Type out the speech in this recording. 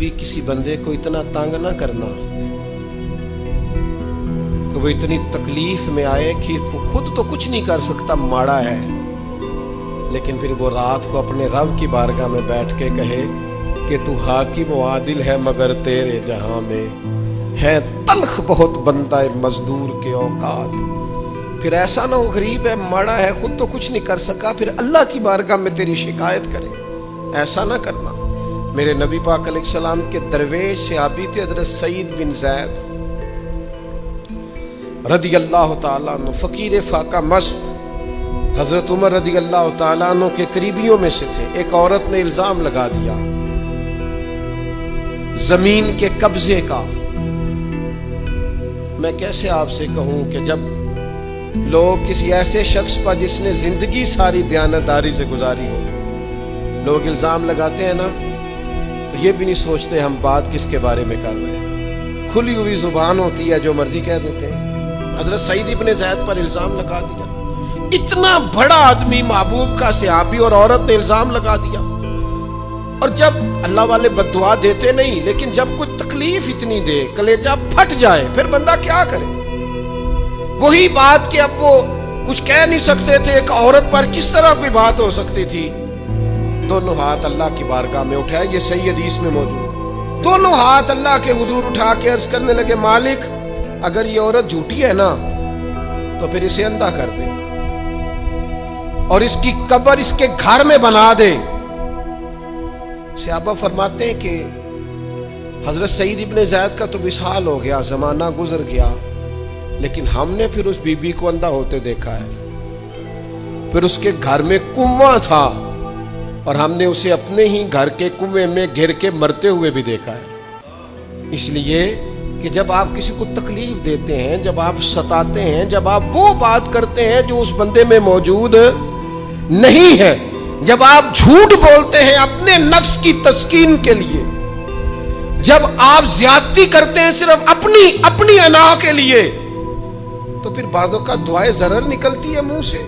कभी किसी बंदे को इतना तंग ना करना कि वो इतनी तकलीफ में आए कि वो खुद तो कुछ नहीं कर सकता, माड़ा है, लेकिन फिर वो रात को अपने रब की बारगाह में बैठ के कहे कि तू हाकिम व आदिल है मगर तेरे जहां में है तल्ख बहुत बंदा मजदूर के औकात। फिर ऐसा ना हो गरीब है, माड़ा है, खुद तो कुछ नहीं कर सका, फिर अल्लाह की बारगाह में तेरी शिकायत करे। ऐसा ना करना। मेरे नबी पाक अलैहिस्सलाम के दरवेश सहाबी थे हजरत सईद बिन ज़ैद रदी अल्लाह तआला अन्हु, फकीर फाका मस्त, हजरत उमर रदी अल्लाह तआला अन्हु के करीबियों में से थे। एक औरत ने इल्जाम लगा दिया जमीन के कब्जे का। मैं कैसे आपसे कहूं कि जब लोग किसी ऐसे शख्स पर जिसने जिंदगी सारी दयानतदारी से गुजारी हो, लोग इल्जाम लगाते हैं ना, तो ये भी नहीं सोचते हम बात किसके बारे में कर रहे हैं। खुली हुई जुबान होती है, जो मर्जी कह देते हैं। हजरत सईद इब्न ज़ैद पर इल्जाम लगा दिया। इतना बड़ा आदमी, महबूब का सहाबी, और औरत ने इल्जाम लगा दिया। और जब अल्लाह वाले बद्दुआ देते नहीं, लेकिन जब कुछ तकलीफ इतनी दे, कलेजा फट जाए, फिर बंदा क्या करे। वही बात कि अब वो कुछ कह नहीं सकते थे, एक औरत पर किस तरह कोई बात हो सकती थी। दोनों हाथ अल्लाह की बारगाह में उठाए, ये सही हदीस में मौजूद। दोनों हाथ अल्लाह के हुजूर उठा के अर्ज करने लगे, मालिक अगर ये औरत झूठी है ना तो फिर इसे अंधा कर दे और इसकी कब्र इसके घर में बना दे। सहाबा फरमाते हैं कि हजरत सईद इब्न ज़ैद का तो विसाल हो गया, जमाना गुजर गया, लेकिन हमने फिर उस बीबी को अंधा होते देखा है। फिर उसके घर में कुआं था और हमने उसे अपने ही घर के कुएं में घिर के मरते हुए भी देखा है। इसलिए कि जब आप किसी को तकलीफ देते हैं, जब आप सताते हैं, जब आप वो बात करते हैं जो उस बंदे में मौजूद नहीं है, जब आप झूठ बोलते हैं अपने नफ्स की तस्कीन के लिए, जब आप ज्यादती करते हैं सिर्फ अपनी अना के लिए, तो फिर बादों का दुआए जरर निकलती है मुंह से।